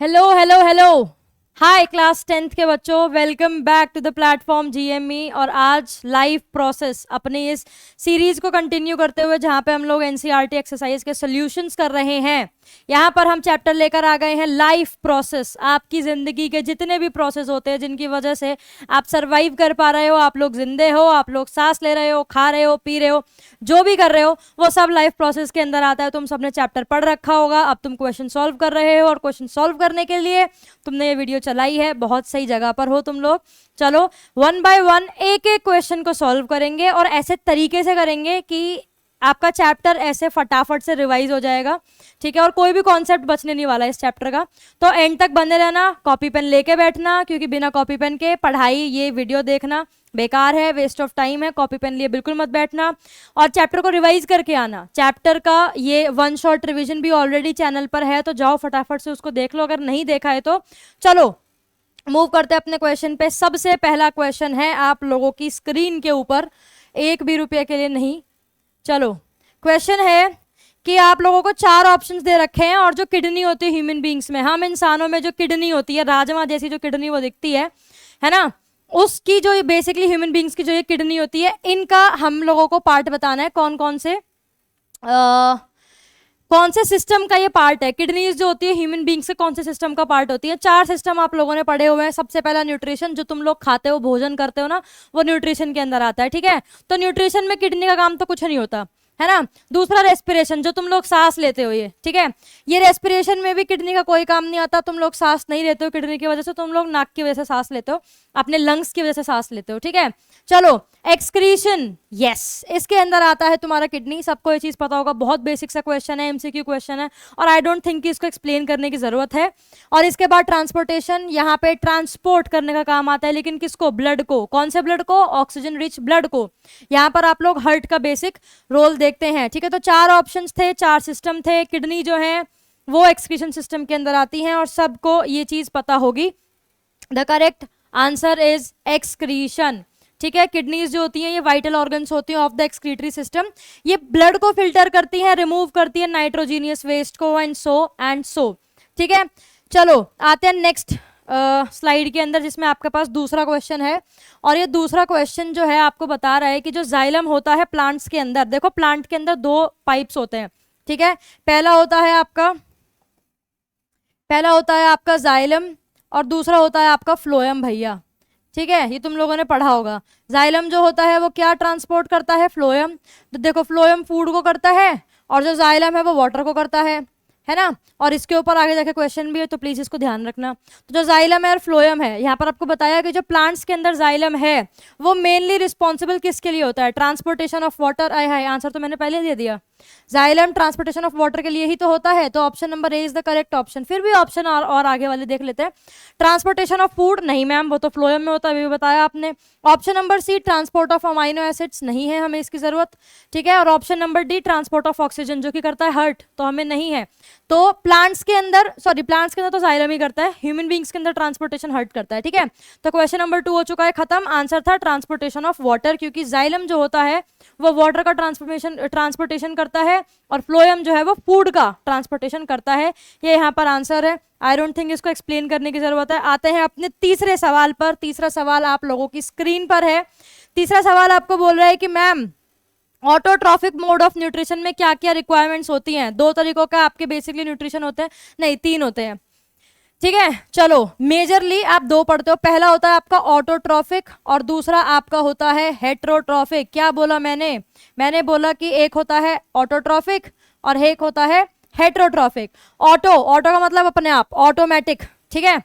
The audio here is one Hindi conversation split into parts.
Hello hello hello. Hi class 10th के बच्चों, welcome back to the platform GME. और आज लाइव प्रोसेस अपनी इस सीरीज को कंटिन्यू करते हुए जहां पे हम लोग एनसीईआरटी एक्सरसाइज के सॉल्यूशंस कर रहे हैं, यहाँ पर हम चैप्टर लेकर आ गए हैं लाइफ प्रोसेस। आपकी जिंदगी के जितने भी प्रोसेस होते हैं जिनकी वजह से आप सरवाइव कर पा रहे हो, आप लोग जिंदे हो, आप लोग सांस ले रहे हो, खा रहे हो, पी रहे हो, जो भी कर रहे हो वो सब लाइफ प्रोसेस के अंदर आता है। तुम सबने चैप्टर पढ़ रखा होगा, अब तुम क्वेश्चन सॉल्व कर रहे हो और क्वेश्चन सॉल्व करने के लिए तुमने ये वीडियो चलाई है। बहुत सही जगह पर हो तुम लोग। चलो वन बाय वन एक एक क्वेश्चन को सॉल्व करेंगे और ऐसे तरीके से करेंगे कि आपका चैप्टर ऐसे फटाफट से रिवाइज हो जाएगा, ठीक है। और कोई भी कॉन्सेप्ट बचने नहीं वाला इस चैप्टर का, तो एंड तक बने रहना, कॉपी पेन लेके बैठना, क्योंकि बिना कॉपी पेन के पढ़ाई ये वीडियो देखना बेकार है, वेस्ट ऑफ टाइम है। कॉपी पेन लिए बिल्कुल मत बैठना और चैप्टर को रिवाइज करके आना। चैप्टर का ये वन शॉट रिवीजन भी ऑलरेडी चैनल पर है, तो जाओ फटाफट से उसको देख लो अगर नहीं देखा है तो। चलो मूव करते हैं अपने क्वेश्चन पे। सबसे पहला क्वेश्चन है आप लोगों की स्क्रीन के ऊपर, एक भी रुपये के लिए नहीं। चलो क्वेश्चन है कि आप लोगों को 4 ऑप्शंस दे रखे हैं और जो किडनी होती है ह्यूमन बींग्स में, हम इंसानों में जो किडनी होती है, राजमा जैसी जो किडनी वो दिखती है ना, उसकी जो बेसिकली ह्यूमन बींग्स की जो ये किडनी होती है, इनका हम लोगों को पार्ट बताना है। कौन कौन से सिस्टम का ये पार्ट है। किडनीज जो होती है ह्यूमन बींग्स के कौन से सिस्टम का पार्ट होती है। 4 सिस्टम आप लोगों ने पढ़े हुए हैं। सबसे पहला न्यूट्रिशन, जो तुम लोग खाते हो, भोजन करते हो ना, वो न्यूट्रिशन के अंदर आता है, ठीक है। तो न्यूट्रिशन में किडनी का काम तो कुछ नहीं होता है ना। दूसरा रेस्पिरेशन, जो तुम लोग सांस लेते हो, ये ठीक है, ये रेस्पिरेशन में भी किडनी का कोई काम नहीं आता। तुम लोग सांस नहीं लेते हो किडनी की वजह से, तुम लोग नाक की वजह से सांस लेते हो, अपने लंग्स की वजह से सांस लेते हो, ठीक है। चलो एक्सक्रीशन, यस, इसके अंदर आता है तुम्हारा किडनी। सबको ये चीज पता होगा, बहुत बेसिक सा क्वेश्चन है, एमसीक्यू क्वेश्चन है और आई डोंट थिंक कि इसको एक्सप्लेन करने की जरूरत है। और इसके बाद ट्रांसपोर्टेशन, यहाँ पे ट्रांसपोर्ट करने का काम आता है, लेकिन किसको? ब्लड को। कौन से ब्लड को? ऑक्सीजन रिच ब्लड को। यहाँ पर आप लोग हार्ट का बेसिक रोल देखते हैं, ठीक है। तो 4 ऑप्शंस थे, 4 सिस्टम थे। किडनी जो है वो एक्सक्रीशन सिस्टम के अंदर आती है और सबको ये चीज पता होगी। The correct answer is excretion, ठीक है। किडनीज जो होती हैं ये वाइटल ऑर्गन्स होती हैं ऑफ द एक्सक्रीटरी सिस्टम। ये ब्लड को फिल्टर करती हैं, रिमूव करती है नाइट्रोजीनियस वेस्ट को, एंड सो, ठीक है। चलो आते हैं नेक्स्ट स्लाइड के अंदर, जिसमें आपके पास दूसरा क्वेश्चन है। और ये दूसरा क्वेश्चन जो है आपको बता रहा है कि जो जाइलम होता है प्लांट्स के अंदर, देखो प्लांट के अंदर 2 पाइप्स होते हैं, ठीक है। पहला होता है आपका जाइलम और दूसरा होता है आपका फ्लोएम, भैया, ठीक है। ये तुम लोगों ने पढ़ा होगा। जाइलम जो होता है वो क्या ट्रांसपोर्ट करता है? फ्लोएम। तो देखो फ्लोएम फूड को करता है और जो जाइलम है वो वाटर को करता है ना। और इसके ऊपर आगे जाके क्वेश्चन भी है, तो प्लीज इसको ध्यान रखना। तो जो जाइलम है और फ्लोएम है, यहाँ पर आपको बताया कि जो प्लांट्स के अंदर जाइलम है वो मेनली रिस्पॉन्सिबल किसके लिए होता है? Transportation of water. I hi, answer तो मैंने पहले दे दिया। जाइलम ट्रांसपोर्टेशन ऑफ वाटर के लिए ही तो होता है, तो option number A is the correct option. फिर भी ऑप्शन और आगे वाले देख लेते हैं। ट्रांसपोर्टेशन ऑफ फूड, नहीं मैम, वो तो फ्लोएम में होता है, अभी भी बताया आपने। Option number C transport of amino acids, नहीं है हमें इसकी जरूरत, ठीक है। और option number D transport of oxygen, जो कि करता है हार्ट, तो हमें नहीं है। तो प्लांट्स के अंदर तो जाइलम ही करता है, ह्यूमन बींग्स के अंदर ट्रांसपोर्टेशन हार्ट करता है, ठीक है। तो क्वेश्चन नंबर 2 हो चुका है खत्म। आंसर था ट्रांसपोर्टेशन ऑफ वाटर, क्योंकि जाइलम जो होता है वो वाटर का ट्रांसपोर्टेशन करता है और फ्लोएम जो है वो फूड का ट्रांसपोर्टेशन करता है। ये यहाँ पर आंसर है। आई डोंट थिंक इसको एक्सप्लेन करने की जरूरत है। आते हैं अपने तीसरे सवाल पर। तीसरा सवाल आप लोगों की स्क्रीन पर है। तीसरा सवाल आपको बोल रहा है कि ma'am autotrophic mode of nutrition में क्या क्या रिक्वायरमेंट्स होती हैं? 2 तरीकों का आपके बेसिकली न्यूट्रिशन होते हैं, नहीं 3 होते हैं, ठीक है। चलो मेजरली आप 2 पढ़ते हो। पहला होता है आपका ऑटोट्रॉफिक और दूसरा आपका होता है हेट्रोट्रॉफिक। क्या बोला मैंने बोला कि एक होता है ऑटोट्रॉफिक और एक होता है हेट्रोट्रॉफिक। ऑटो का मतलब अपने आप, ऑटोमेटिक, ठीक है।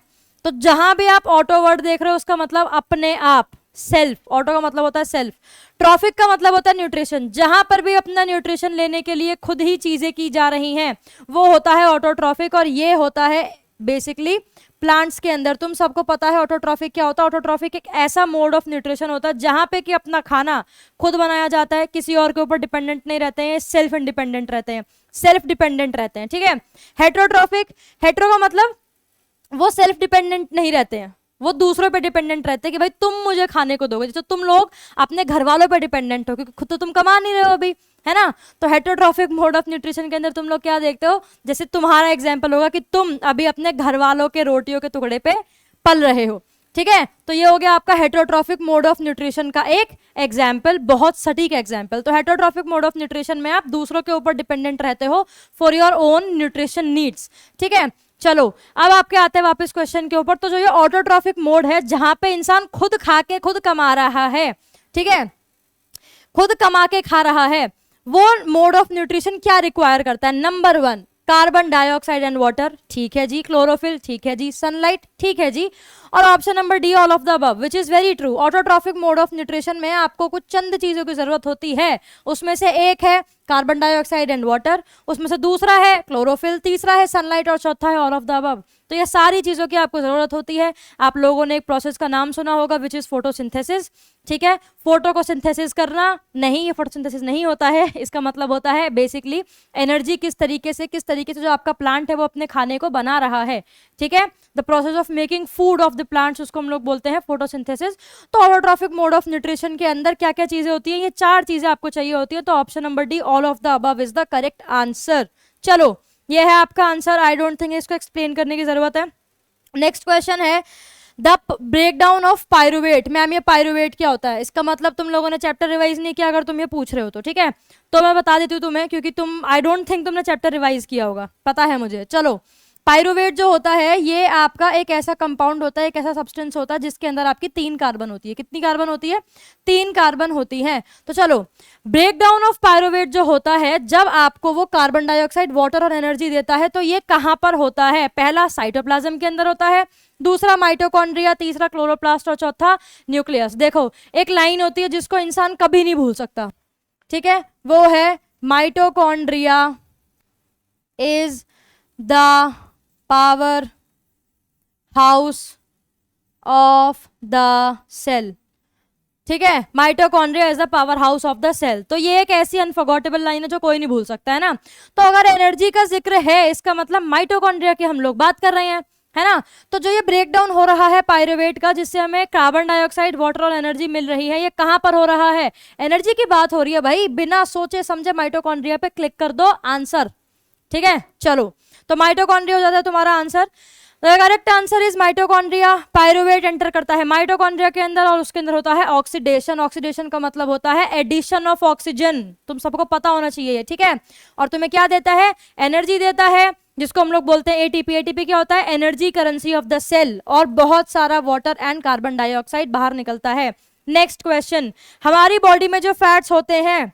तो जहां भी आप ऑटो वर्ड देख रहे हो उसका मतलब अपने आप, सेल्फ। ऑटो का मतलब होता है सेल्फ। ट्रॉफिक का मतलब होता है न्यूट्रिशन। जहां पर भी अपना न्यूट्रिशन लेने के लिए खुद ही चीजें की जा रही हैं वो होता है ऑटोट्रॉफिक। और ये होता है बेसिकली प्लांट्स के अंदर। तुम सबको पता है ऑटोट्रॉफिक क्या होता है। ऑटोट्रॉफिक एक ऐसा मोड ऑफ न्यूट्रिशन होता है जहां पे कि अपना खाना खुद बनाया जाता है, किसी और के ऊपर डिपेंडेंट नहीं रहते हैं, सेल्फ इंडिपेंडेंट रहते हैं, सेल्फ डिपेंडेंट रहते हैं, ठीक है। हेट्रोट्रॉफिक, हेट्रो का मतलब वो सेल्फ डिपेंडेंट नहीं रहते हैं, वो दूसरों पे डिपेंडेंट रहते हैं कि भाई तुम मुझे खाने को दोगे, जैसे तुम लोग अपने घर वालों पे डिपेंडेंट हो क्योंकि खुद तो तुम कमा नहीं रहे हो अभी, है ना। तो हेटेरोट्रॉफिक मोड ऑफ न्यूट्रिशन के अंदर तुम लोग क्या देखते हो, जैसे तुम्हारा एग्जाम्पल होगा कि तुम अभी अपने घर वालों के रोटियों के टुकड़े पे पल रहे हो, ठीक है। तो ये हो गया आपका हेटेरोट्रॉफिक मोड ऑफ न्यूट्रिशन का एक एग्जाम्पल, बहुत सटीक एग्जाम्पल। तो हेटेरोट्रॉफिक मोड ऑफ न्यूट्रिशन में आप दूसरों के ऊपर डिपेंडेंट रहते हो for your own nutrition needs, ठीक है। चलो अब आपके आते हैं वापस क्वेश्चन के ऊपर। तो जो ये ऑटोट्रॉफिक मोड है जहां पे इंसान खुद खा के खुद कमा रहा है, ठीक है, खुद कमा के खा रहा है, वो मोड ऑफ न्यूट्रिशन क्या रिक्वायर करता है? Number 1 carbon dioxide and water, ठीक है जी। क्लोरोफिल, ठीक है जी। सनलाइट, ठीक है जी। और option number D all of the above, which is very true. Autotrophic mode of nutrition में आपको कुछ चंद चीजों की जरूरत होती है, उसमें से एक है कार्बन डाइऑक्साइड एंड वाटर, उसमें से दूसरा है क्लोरोफिल, तीसरा है सनलाइट और चौथा है ऑल ऑफ द अबव। तो ये सारी चीजों की आपको जरूरत होती है। आप लोगों ने एक प्रोसेस का नाम सुना होगा विच इज फोटोसिंथेसिस, ठीक है। फोटो को सिंथेसिस करना नहीं, ये फोटोसिंथेसिस नहीं होता है, इसका मतलब होता है बेसिकली एनर्जी किस तरीके से जो आपका प्लांट है वो अपने खाने को बना रहा है, ठीक है। The process of making food of the plants, उसको हम लोग बोलते हैं फोटोसिंथेसिस। तो ऑटोट्रॉफिक मोड ऑफ न्यूट्रिशन के अंदर क्या क्या चीजें होती है, ये 4 चीजें आपको चाहिए होती है। तो option number D all of the above is the correct answer. चलो ये है आपका आंसर, आई डोंट थिंक इसको एक्सप्लेन करने की जरूरत है। नेक्स्ट क्वेश्चन है the break down of pyruvate. Ma'am ये पायरुवेट क्या होता है? इसका मतलब तुम लोगों ने चैप्टर रिवाइज नहीं किया, अगर तुम ये पूछ रहे हो तो, ठीक है। तो मैं बता देती हूँ तुम्हें, क्योंकि तुम आई डोंट थिंक तुमने चैप्टर रिवाइज किया होगा, पता है मुझे। चलो पायरुवेट जो होता है ये आपका एक ऐसा कंपाउंड होता है, एक ऐसा सब्सटेंस होता है जिसके अंदर आपकी 3 कार्बन होती है। कितनी कार्बन होती है? 3 कार्बन होती है। तो चलो ब्रेक डाउन ऑफ पायरुवेट जो होता है, जब आपको वो कार्बन डाइऑक्साइड, वाटर और एनर्जी देता है, तो ये कहां पर होता है? पहला साइटोप्लाज्म के अंदर होता है, दूसरा माइटोकॉन्ड्रिया, तीसरा क्लोरोप्लास्ट और चौथा न्यूक्लियस। देखो एक लाइन होती है जिसको इंसान कभी नहीं भूल सकता, ठीक है, वो है mitochondria is the power house of the cell, ठीक है। Mitochondria is the power house of the cell. तो ये एक ऐसी अनफॉरगेटेबल लाइन है जो कोई नहीं भूल सकता, है ना। तो अगर एनर्जी का जिक्र है, इसका मतलब माइटोकॉन्ड्रिया की हम लोग बात कर रहे हैं, है ना। तो जो ये ब्रेक डाउन हो रहा है पायरुवेट का, जिससे हमें कार्बन डाइऑक्साइड, वाटर और एनर्जी मिल रही है, ये कहां पर हो रहा है? एनर्जी की बात हो रही है भाई, बिना सोचे समझे माइटोकॉन्ड्रिया पे क्लिक कर दो, आंसर, ठीक है। चलो तो माइटोकॉन्ड्रिया हो जाता है तुम्हारा answer. Correct answer is mitochondria. Pyruvate enter करता है माइटोकॉन्ड्रिया के अंदर और उसके अंदर होता है ऑक्सीडेशन। ऑक्सीडेशन का मतलब होता है एडिशन ऑफ ऑक्सीजन, तुम सबको पता होना चाहिए, ठीक है। और तुम्हें क्या देता है? एनर्जी देता है, जिसको हम लोग बोलते हैं एटीपी। एटीपी क्या होता है? Energy currency of the cell. और बहुत सारा वाटर एंड कार्बन डाइऑक्साइड बाहर निकलता है। नेक्स्ट क्वेश्चन, हमारी बॉडी में जो फैट्स होते हैं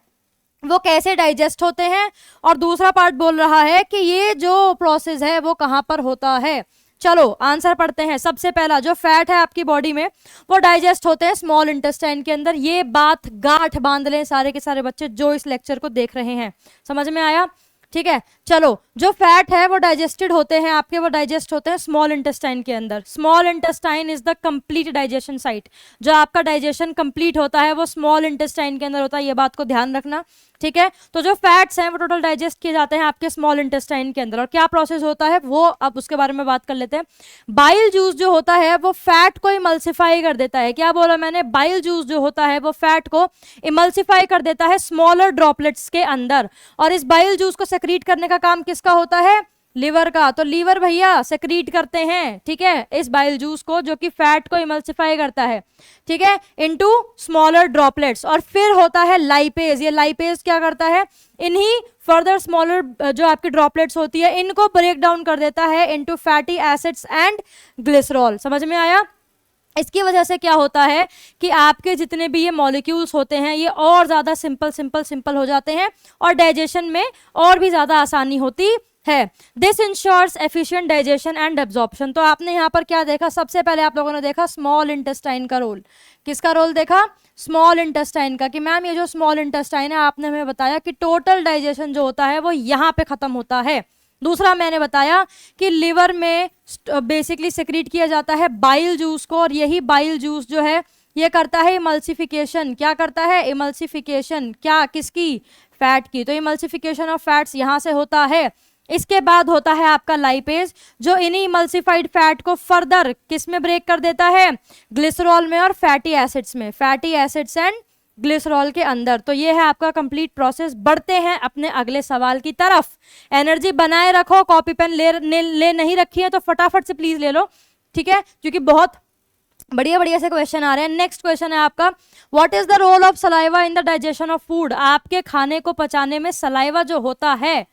वो कैसे डाइजेस्ट होते हैं? और दूसरा पार्ट बोल रहा है कि ये जो प्रोसेस है वो कहां पर होता है। चलो आंसर पढ़ते हैं। सबसे पहला, जो फैट है आपकी बॉडी में वो डाइजेस्ट होते हैं स्मॉल इंटेस्टाइन के अंदर। ये बात गांठ बांध लें सारे के सारे बच्चे जो इस लेक्चर को देख रहे हैं, समझ में आया, ठीक है। चलो जो फैट है वो डाइजेस्टेड होते हैं आपके, वो डाइजेस्ट होते हैं स्मॉल इंटेस्टाइन के अंदर। Small intestine is the complete digestion site. जो आपका डाइजेशन कंप्लीट होता है वो स्मॉल इंटेस्टाइन के अंदर होता है, ये बात को ध्यान रखना, ठीक है। तो जो फैट्स हैं वो टोटल डाइजेस्ट किए जाते हैं आपके स्मॉल इंटेस्टाइन के अंदर। और क्या प्रोसेस होता है वो अब उसके बारे में बात कर लेते हैं। बाइल जूस जो होता है वो फैट को इमल्सिफाई कर देता है। क्या बोला मैंने? बाइल जूस जो होता है वो फैट को इमल्सिफाई कर देता है स्मॉलर ड्रॉपलेट्स के अंदर। और इस बाइल जूस को सेक्रीट करने का काम किसका होता है? लीवर का। तो लीवर भैया सेक्रीट करते हैं, ठीक है, इस बाइल जूस को, जो कि फैट को इमल्सिफाई करता है, ठीक है, इनटू स्मॉलर ड्रॉपलेट्स। और फिर होता है लाइपेज। ये लाइपेज क्या करता है? इन्हीं फर्दर स्मॉलर जो आपकी ड्रॉपलेट्स होती है इनको ब्रेक डाउन कर देता है into fatty acids and glycerol. समझ में आया? इसकी वजह से क्या होता है कि आपके जितने भी ये मॉलिक्यूल्स होते हैं ये और ज़्यादा सिंपल हो जाते हैं और डाइजेशन में और भी ज़्यादा आसानी होती है। This ensures efficient digestion and absorption. तो आपने यहाँ पर क्या देखा? सबसे पहले आप लोगों ने देखा स्मॉल इंटेस्टाइन का रोल। किसका रोल देखा? स्मॉल इंटेस्टाइन का। कि मैम ये जो स्मॉल इंटेस्टाइन है, आपने हमें बताया कि टोटल डाइजेशन जो होता है वो यहाँ पे खत्म होता है। दूसरा मैंने बताया कि लिवर में बेसिकली सेक्रीट किया जाता है बाइल जूस को, और यही बाइल जूस जो है ये करता है इमल्सिफिकेशन। क्या करता है? इमल्सिफिकेशन। क्या? किसकी? फैट की। तो इमल्सिफिकेशन ऑफ फैट्स यहाँ से होता है। इसके बाद होता है आपका लाइपेज, जो इन्हीं इमल्सिफाइड फैट को फर्दर किस में ब्रेक कर देता है, ग्लिसरॉल में और फैटी एसिड्स में, फैटी एसिड्स एंड ग्लिसरॉल के अंदर। तो ये है आपका कंप्लीट प्रोसेस। बढ़ते हैं अपने अगले सवाल की तरफ। एनर्जी बनाए रखो, कॉपी पेन ले नहीं रखी है तो फटाफट से प्लीज ले लो, ठीक है, क्योंकि बहुत बढ़िया बढ़िया से क्वेश्चन आ रहे हैं। नेक्स्ट क्वेश्चन है आपका, what is the role of saliva in the digestion of food. आपके खाने को पचाने में सलाइवा जो होता है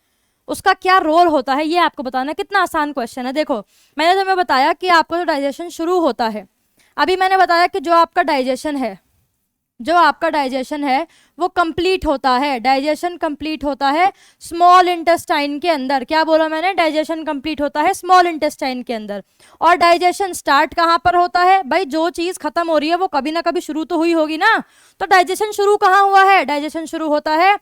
उसका क्या रोल होता है, ये आपको बताना है। कितना आसान क्वेश्चन है। देखो मैंने तुम्हें बताया कि आपका जो डाइजेशन शुरू होता है, अभी मैंने बताया कि जो आपका डाइजेशन है वो कंप्लीट होता है, डाइजेशन कंप्लीट होता है स्मॉल इंटेस्टाइन के अंदर। क्या बोला मैंने, डाइजेशन कंप्लीट होता है स्मॉल इंटेस्टाइन के अंदर। और डाइजेशन स्टार्ट कहाँ पर होता है भाई, जो चीज खत्म हो रही है वो कभी ना कभी शुरू तो हुई होगी ना। तो डाइजेशन शुरू कहाँ हुआ है, डाइजेशन शुरू होता है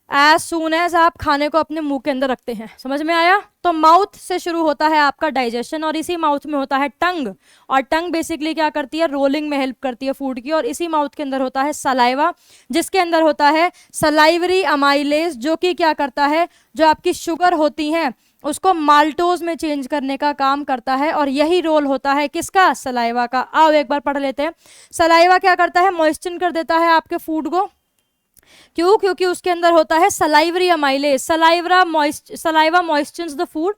एज सून एज आप खाने को अपने मुंह के अंदर रखते हैं। समझ में आया। तो माउथ से शुरू होता है आपका डाइजेशन, और इसी माउथ में होता है टंग, और टंग बेसिकली क्या करती है, रोलिंग में हेल्प करती है फूड की। और इसी माउथ के अंदर होता है सलाइवा, जिसके अंदर होता है सलाइवरी अमाइलेज, जो कि क्या करता है, जो आपकी शुगर होती है उसको माल्टोज में चेंज करने का काम करता है। और यही रोल होता है किसका, सलाइवा का। आओ एक बार पढ़ लेते हैं। सलाइवा क्या करता है, मॉइस्चन कर देता है आपके फूड को। क्यों, क्योंकि उसके अंदर होता है salivary amylase. Saliva moistures the food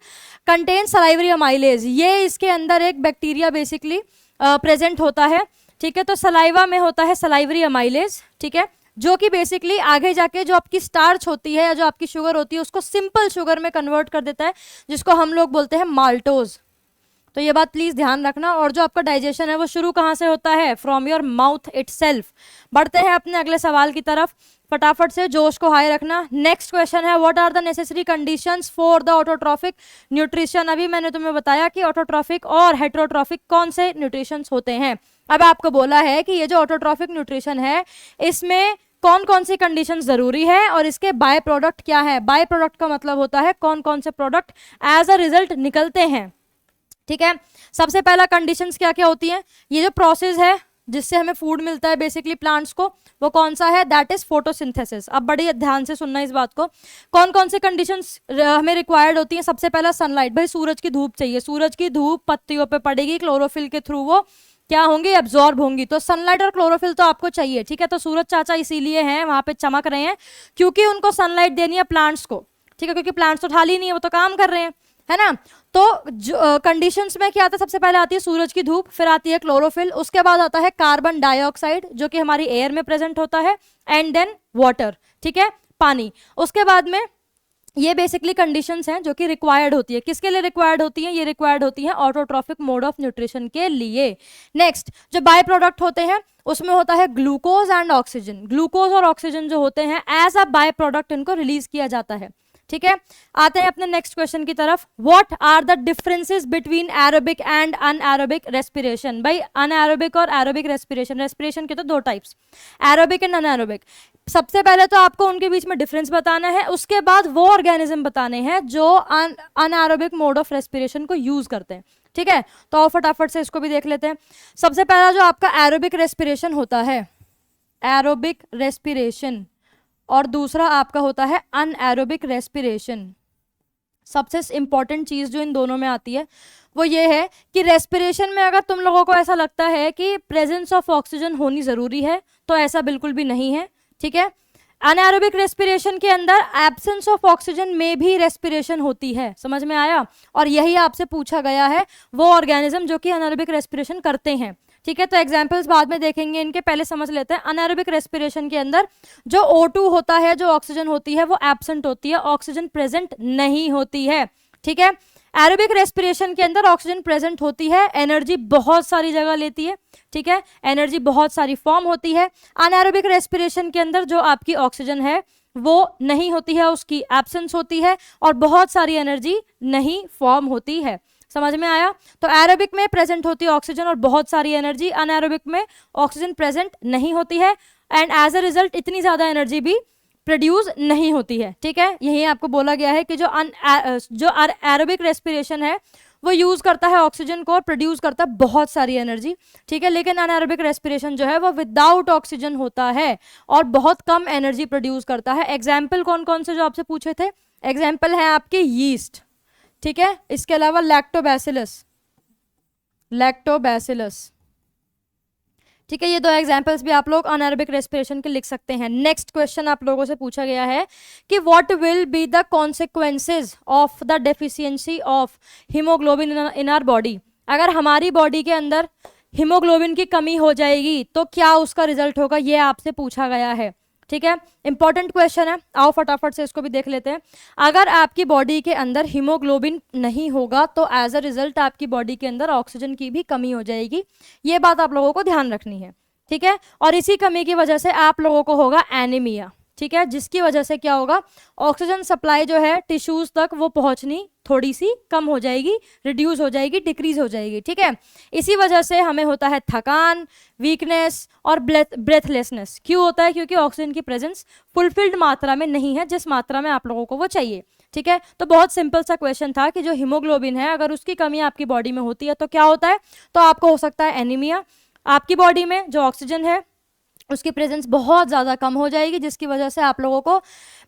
contain salivary amylase. ये इसके अंदर एक बैक्टीरिया बेसिकली प्रेजेंट होता है, ठीक है। तो सलाइवा में होता है सलाइवरी अमाइलेज, ठीक है, जो कि बेसिकली आगे जाके जो आपकी स्टार्च होती है या जो आपकी शुगर होती है उसको सिंपल शुगर में कन्वर्ट कर देता है, जिसको हम लोग बोलते हैं माल्टोज। तो ये बात प्लीज ध्यान रखना। और जो आपका डाइजेशन है वो शुरू कहाँ से होता है, फ्रॉम योर माउथ इटसेल्फ। बढ़ते हैं अपने अगले सवाल की तरफ, फटाफट से जोश को हाई रखना। नेक्स्ट क्वेश्चन है, what are the necessary conditions for the autotrophic nutrition. अभी मैंने तुम्हें बताया कि ऑटोट्रॉफिक और हेटेरोट्रॉफिक कौन से न्यूट्रिशंस होते हैं। अब आपको बोला है कि ये जो ऑटोट्रॉफिक न्यूट्रिशन है इसमें कौन कौन सी कंडीशन जरूरी है और इसके बाय प्रोडक्ट क्या है। बाय प्रोडक्ट का मतलब होता है कौन कौन से प्रोडक्ट एज अ रिजल्ट निकलते हैं, ठीक है। सबसे पहला कंडीशंस क्या क्या होती हैं, ये जो प्रोसेस है जिससे हमें फूड मिलता है बेसिकली प्लांट्स को, वो कौन सा है, दैट इज फोटोसिंथेसिस। अब बड़े ध्यान से सुनना इस बात को। कौन कौन से कंडीशंस हमें रिक्वायर्ड होती हैं। सबसे पहला सनलाइट, भाई सूरज की धूप चाहिए। सूरज की धूप पत्तियों पे पड़ेगी, क्लोरोफिल के थ्रू वो क्या होंगी, एब्जॉर्ब होंगी। तो सनलाइट और क्लोरोफिल तो आपको चाहिए, ठीक है। तो सूरज चाचा इसीलिए हैं वहां पे चमक रहे हैं क्योंकि उनको सनलाइट देनी है प्लांट्स को, ठीक है, क्योंकि प्लांट्स तो ढाल ही नहीं है, वो तो काम कर रहे हैं, है ना। तो कंडीशंस में क्या आता है, सबसे पहले आती है सूरज की धूप, फिर आती है क्लोरोफिल, उसके बाद आता है कार्बन डाइऑक्साइड जो कि हमारी एयर में प्रेजेंट होता है, एंड देन वाटर, ठीक है, पानी। उसके बाद में ये बेसिकली कंडीशंस हैं जो कि रिक्वायर्ड होती है। किसके लिए रिक्वायर्ड होती है, ये रिक्वायर्ड होती है ऑटोट्रॉफिक मोड ऑफ न्यूट्रिशन के लिए। नेक्स्ट जो बाय प्रोडक्ट होते हैं उसमें होता है ग्लूकोज एंड ऑक्सीजन। ग्लूकोज और ऑक्सीजन जो होते हैं एज अ बाय प्रोडक्ट इनको रिलीज किया जाता है, ठीक है। आते हैं अपने नेक्स्ट क्वेश्चन की तरफ। What are the differences between aerobic and anaerobic respiration. भाई अनएरोबिक और एरोबिक रेस्पिरेशन, रेस्पिरेशन के तो दो टाइप्स, एरोबिक एंड अनएरोबिक। सबसे पहले तो आपको उनके बीच में डिफरेंस बताना है, उसके बाद वो ऑर्गेनिज्म बताने हैं जो अनएरोबिक मोड ऑफ रेस्पिरेशन को यूज करते हैं, ठीक है। तो फटाफट से इसको भी देख लेते हैं। सबसे पहला जो आपका एरोबिक रेस्पिरेशन होता है, एरोबिक रेस्पिरेशन, और दूसरा आपका होता है अनएरोबिक रेस्पिरेशन। सबसे इंपॉर्टेंट चीज जो इन दोनों में आती है वो ये है कि रेस्पिरेशन में अगर तुम लोगों को ऐसा लगता है कि प्रेजेंस ऑफ ऑक्सीजन होनी जरूरी है तो ऐसा बिल्कुल भी नहीं है, ठीक है। अनएरोबिक रेस्पिरेशन के अंदर एब्सेंस ऑफ ऑक्सीजन में भी रेस्पिरेशन होती है, समझ में आया। और यही आपसे पूछा गया है वो ऑर्गेनिज्म जो कि अनएरोबिक रेस्पिरेशन करते हैं, ठीक है। तो एग्जांपल्स बाद में देखेंगे इनके, पहले समझ लेते हैं। अनएरोबिक रेस्पिरेशन के अंदर जो O2 होता है, जो ऑक्सीजन होती है वो एब्सेंट होती है, ऑक्सीजन प्रेजेंट नहीं होती है, ठीक है। एरोबिक रेस्पिरेशन के अंदर ऑक्सीजन प्रेजेंट होती है, एनर्जी बहुत सारी जगह लेती है, ठीक है, एनर्जी बहुत सारी फॉर्म होती है। अनएरोबिक रेस्पिरेशन के अंदर जो आपकी ऑक्सीजन है वो नहीं होती है, उसकी एब्सेंस होती है और बहुत सारी एनर्जी नहीं फॉर्म होती है, समझ में आया। तो एरोबिक में प्रेजेंट होती है ऑक्सीजन और बहुत सारी एनर्जी, अनएरोबिक में ऑक्सीजन प्रेजेंट नहीं होती है एंड एज अ रिजल्ट इतनी ज्यादा एनर्जी भी प्रोड्यूस नहीं होती है, ठीक है। यही आपको बोला गया है कि जो एरोबिक रेस्पिरेशन है वो यूज करता है ऑक्सीजन को और प्रोड्यूस करता है बहुत सारी एनर्जी, ठीक है। लेकिन अनएरोबिक रेस्पिरेशन जो है वो विदाउट ऑक्सीजन होता है और बहुत कम एनर्जी प्रोड्यूस करता है। एग्जाम्पल कौन कौन से जो आपसे पूछे थे, एग्जाम्पल है आपके यीस्ट, ठीक है, इसके अलावा लैक्टोबैसिलस, लैक्टोबैसिलस, ठीक है। ये दो एग्जाम्पल्स भी आप लोग अनएरोबिक रेस्पिरेशन के लिख सकते हैं। नेक्स्ट क्वेश्चन आप लोगों से पूछा गया है कि what will be the consequences of the deficiency of haemoglobin in our body. अगर हमारी बॉडी के अंदर हीमोग्लोबिन की कमी हो जाएगी तो क्या उसका रिजल्ट होगा, ये आपसे पूछा गया है, ठीक है। इंपॉर्टेंट क्वेश्चन है, आओ फटाफट से इसको भी देख लेते हैं। अगर आपकी बॉडी के अंदर हीमोग्लोबिन नहीं होगा तो एज अ रिजल्ट आपकी बॉडी के अंदर ऑक्सीजन की भी कमी हो जाएगी, ये बात आप लोगों को ध्यान रखनी है, ठीक है। और इसी कमी की वजह से आप लोगों को होगा एनीमिया, ठीक है, जिसकी वजह से क्या होगा, ऑक्सीजन सप्लाई जो है टिश्यूज तक वो पहुंचनी थोड़ी सी कम हो जाएगी, रिड्यूस हो जाएगी, डिक्रीज हो जाएगी, ठीक है। इसी वजह से हमें होता है थकान, वीकनेस और ब्रेथलेसनेस। क्यों होता है, क्योंकि ऑक्सीजन की प्रेजेंस फुलफिल्ड मात्रा में नहीं है, जिस मात्रा में आप लोगों को वो चाहिए, ठीक है। तो बहुत सिंपल सा क्वेश्चन था कि जो हीमोग्लोबिन है अगर उसकी कमी आपकी बॉडी में होती है तो क्या होता है, तो आपको हो सकता है एनीमिया। आपकी बॉडी में जो ऑक्सीजन है उसकी प्रेजेंस बहुत ज़्यादा कम हो जाएगी, जिसकी वजह से आप लोगों को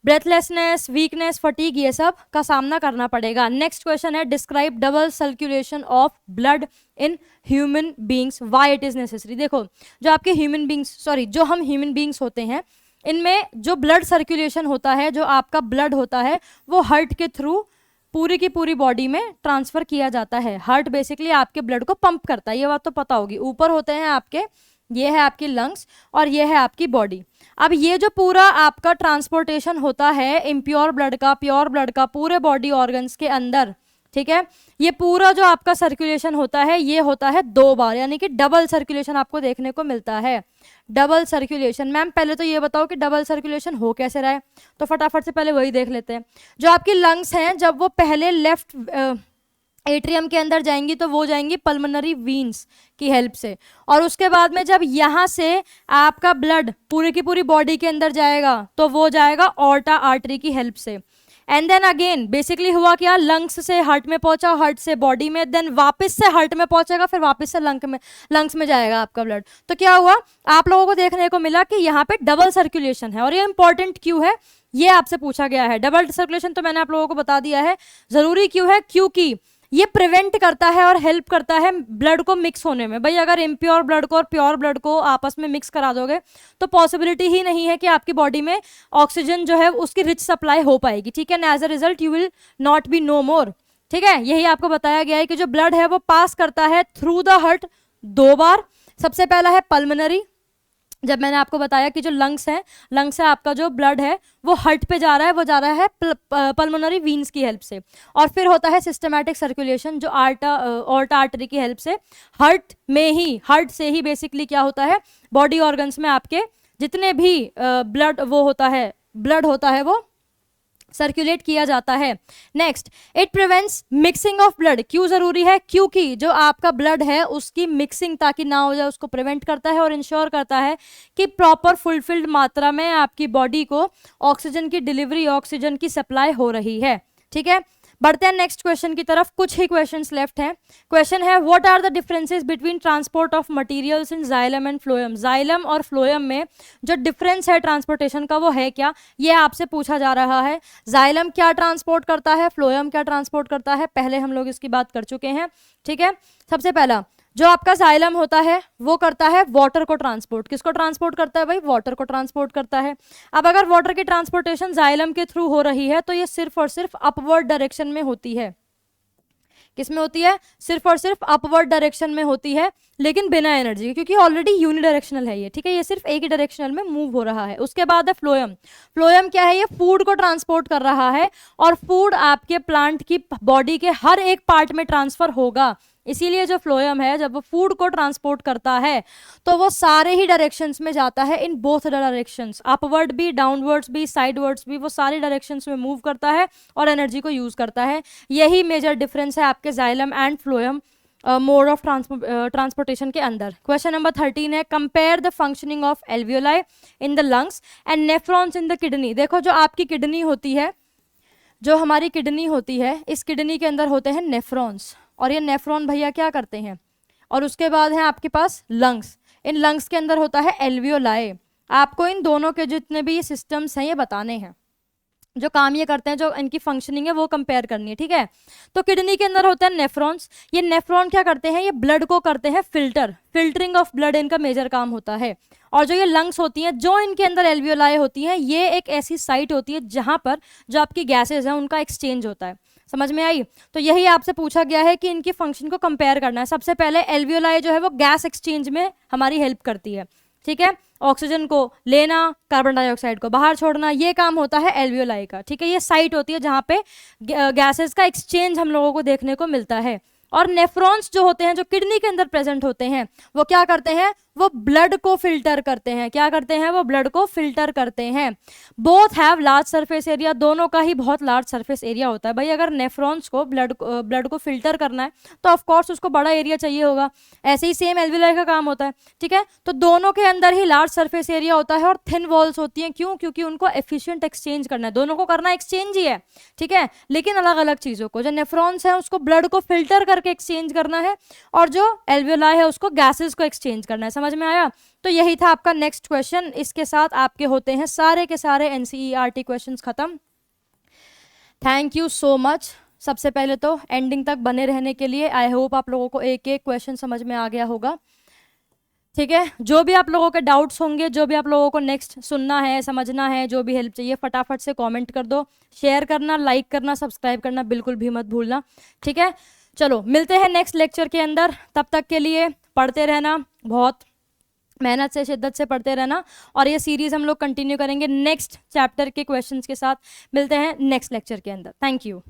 ब्रेथलेसनेस, वीकनेस, फटीग ये सब का सामना करना पड़ेगा। नेक्स्ट क्वेश्चन है describe double circulation of blood in human beings, why it is necessary. देखो जो आपके ह्यूमन बींग्स, सॉरी जो हम ह्यूमन बींग्स होते हैं, इनमें जो ब्लड सर्कुलेशन होता है, जो आपका ब्लड होता है वो हार्ट के थ्रू पूरी की पूरी बॉडी में ट्रांसफर किया जाता है। हार्ट बेसिकली आपके ब्लड को पंप करता है, ये बात तो पता होगी। ऊपर होते हैं आपके, ये है आपकी लंग्स और ये है आपकी बॉडी। अब ये जो पूरा आपका ट्रांसपोर्टेशन होता है इम्प्योर ब्लड का, प्योर ब्लड का पूरे बॉडी ऑर्गन्स के अंदर, ठीक है, ये पूरा जो आपका सर्कुलेशन होता है ये होता है 2 बार, यानी कि डबल सर्कुलेशन आपको देखने को मिलता है। डबल सर्कुलेशन, मैम पहले तो ये बताओ कि डबल सर्कुलेशन हो कैसे रहा है, तो फटाफट से पहले वही देख लेते हैं। जो आपकी लंग्स हैं जब वो पहले लेफ्ट एट्रियम के अंदर जाएंगी तो वो जाएंगी पल्मोनरी वीन्स की हेल्प से, और उसके बाद में जब यहाँ से आपका ब्लड पूरी की पूरी बॉडी के अंदर जाएगा तो वो जाएगा ऑर्टा आर्टरी की हेल्प से। एंड देन अगेन बेसिकली हुआ क्या, लंग्स से हार्ट में पहुंचा, हार्ट से बॉडी में, देन वापस से हार्ट में पहुंचेगा, फिर वापस से लंग्स में जाएगा आपका ब्लड। तो क्या हुआ, आप लोगों को देखने को मिला कि यहाँ पे डबल सर्कुलेशन है। और ये इंपॉर्टेंट क्यों है, ये आपसे पूछा गया है। डबल सर्कुलेशन तो मैंने आप लोगों को बता दिया है, जरूरी क्यों है, क्योंकि ये प्रिवेंट करता है और हेल्प करता है ब्लड को मिक्स होने में। भाई अगर इम्प्योर ब्लड को और प्योर ब्लड को आपस में मिक्स करा दोगे तो पॉसिबिलिटी ही नहीं है कि आपकी बॉडी में ऑक्सीजन जो है उसकी रिच सप्लाई हो पाएगी, ठीक है। And as a result you will not be no more, ठीक है। यही आपको बताया गया है कि जो ब्लड है वो पास करता है थ्रू द हार्ट 2 बार। सबसे पहला है पल्मोनरी, जब मैंने आपको बताया कि जो लंग्स है, लंग्स से आपका जो ब्लड है वो हार्ट पे जा रहा है, वो जा रहा है पल्मोनरी वीन्स की हेल्प से। और फिर होता है सिस्टमैटिक सर्कुलेशन जो ऑर्टा आर्टरी की हेल्प से, हार्ट में ही, हार्ट से ही बेसिकली क्या होता है, बॉडी ऑर्गन्स में आपके जितने भी ब्लड होता है वो सर्कुलेट किया जाता है। Next, it prevents mixing of blood. क्यों जरूरी है, क्योंकि जो आपका ब्लड है उसकी मिक्सिंग ताकि ना हो जाए उसको प्रिवेंट करता है और इंश्योर करता है कि प्रॉपर फुलफिल्ड मात्रा में आपकी बॉडी को ऑक्सीजन की डिलीवरी, ऑक्सीजन की सप्लाई हो रही है, ठीक है। बढ़ते हैं नेक्स्ट क्वेश्चन की तरफ, कुछ ही क्वेश्चंस लेफ्ट हैं। क्वेश्चन है what are the differences between transport of materials in xylem and phloem. Xylem और फ्लोएम में जो डिफरेंस है ट्रांसपोर्टेशन का वो है क्या, ये आपसे पूछा जा रहा है। जाइलम क्या ट्रांसपोर्ट करता है, फ्लोएम क्या ट्रांसपोर्ट करता है, पहले हम लोग इसकी बात कर चुके हैं, ठीक है। सबसे पहला जो आपका जाइलम होता है वो करता है वाटर को ट्रांसपोर्ट। किसको ट्रांसपोर्ट करता है भाई, वाटर को ट्रांसपोर्ट करता है। अब अगर वाटर की ट्रांसपोर्टेशन जाइलम के थ्रू हो रही है तो ये सिर्फ और सिर्फ अपवर्ड डायरेक्शन में होती है। किस में होती है, सिर्फ और सिर्फ अपवर्ड डायरेक्शन में होती है, लेकिन बिना एनर्जी, क्योंकि ऑलरेडी यूनिडायरेक्शनल है ये, ठीक है, ये सिर्फ एक ही डायरेक्शनल में मूव हो रहा है। उसके बाद है फ्लोएम। फ्लोएम क्या है, ये फूड को ट्रांसपोर्ट कर रहा है और फूड आपके प्लांट की बॉडी के हर एक पार्ट में ट्रांसफर होगा। इसीलिए जो फ्लोएम है जब वो फूड को ट्रांसपोर्ट करता है तो वो सारे ही डायरेक्शंस में जाता है, इन बोथ डायरेक्शंस, अपवर्ड भी, डाउनवर्ड्स भी, साइडवर्ड्स भी, वो सारी डायरेक्शंस में मूव करता है और एनर्जी को यूज करता है। यही मेजर डिफरेंस है आपके xylem and phloem mode of transportation के अंदर। क्वेश्चन नंबर 13 है compare the functioning of alveoli in the lungs and nephrons in the kidney. देखो जो आपकी किडनी होती है, जो हमारी किडनी होती है, इस किडनी के अंदर होते हैं नेफ्रॉन्स, और ये नेफ्रॉन भैया क्या करते हैं, और उसके बाद है आपके पास लंग्स। इन लंग्स के अंदर होता है एल्वियोलाई। आपको इन दोनों के जितने भी सिस्टम्स हैं ये बताने हैं, जो काम ये करते हैं, जो इनकी फंक्शनिंग है वो कंपेयर करनी है, ठीक है। तो किडनी के अंदर होते हैं नेफ्रॉन्स। ये नेफ्रॉन क्या करते हैं, ये ब्लड को करते हैं फिल्टर, फिल्टरिंग ऑफ ब्लड इनका मेजर काम होता है। और जो ये लंग्स होती हैं, जो इनके अंदर एल्वियोलाई होती हैं, ये एक ऐसी साइट होती है जहां पर जो आपकी गैसेज हैं उनका एक्सचेंज होता है। समझ में आई? तो यही आपसे पूछा गया है कि इनकी फंक्शन को कंपेयर करना है। सबसे पहले एल्वियोलाई जो है वो गैस एक्सचेंज में हमारी हेल्प करती है, ठीक है। ऑक्सीजन को लेना, कार्बन डाइऑक्साइड को बाहर छोड़ना, ये काम होता है एल्वियोलाई का, ठीक है। ये साइट होती है जहाँ पे गैसेस का एक्सचेंज हम लोगों को देखने को मिलता है। और नेफ्रॉन्स जो होते हैं, जो किडनी के अंदर प्रेजेंट होते हैं, वो क्या करते हैं, वो ब्लड को फिल्टर करते हैं। क्या करते हैं, वो ब्लड को फिल्टर करते हैं। Both have large surface area, दोनों का ही बहुत लार्ज सरफेस एरिया होता है। भाई अगर नेफ्रॉन्स को ब्लड को फिल्टर करना है तो ऑफ कोर्स उसको बड़ा एरिया चाहिए होगा। ऐसे ही सेम एल्वियोलाई का काम होता है, ठीक है। तो दोनों के अंदर ही लार्ज सरफेस एरिया होता है और थिन वॉल्स होती हैं। क्यों? क्योंकि उनको एफिशिएंट एक्सचेंज करना है, दोनों को करना एक्सचेंज ही है, ठीक है, लेकिन अलग अलग चीजों को। जो नेफ्रॉन्स है उसको ब्लड को फिल्टर करके एक्सचेंज करना है, और जो एल्वियोलाई है उसको गैसेस को एक्सचेंज करना है। समझ में आया? तो यही था आपका नेक्स्ट क्वेश्चन। इसके साथ आपके होते हैं सारे के सारे एनसीईआरटी क्वेश्चंस खत्म। Thank you so much. सबसे पहले तो एंडिंग तक बने रहने के लिए। आई होप आप लोगों को एक एक क्वेश्चन समझ में आ गया होगा, ठीक है। जो भी आप लोगों के डाउट्स होंगे, जो भी आप लोगों को नेक्स्ट सुनना है, समझना है, जो भी हेल्प चाहिए, फटाफट से कमेंट कर दो। शेयर करना, लाइक करना, सब्सक्राइब करना बिल्कुल भी मत भूलना, ठीक है। चलो मिलते हैं नेक्स्ट लेक्चर के अंदर। तब तक के लिए पढ़ते रहना, बहुत मेहनत से, शिद्दत से पढ़ते रहना। और ये सीरीज हम लोग कंटिन्यू करेंगे नेक्स्ट चैप्टर के क्वेश्चंस के साथ। मिलते हैं नेक्स्ट लेक्चर के अंदर। Thank you.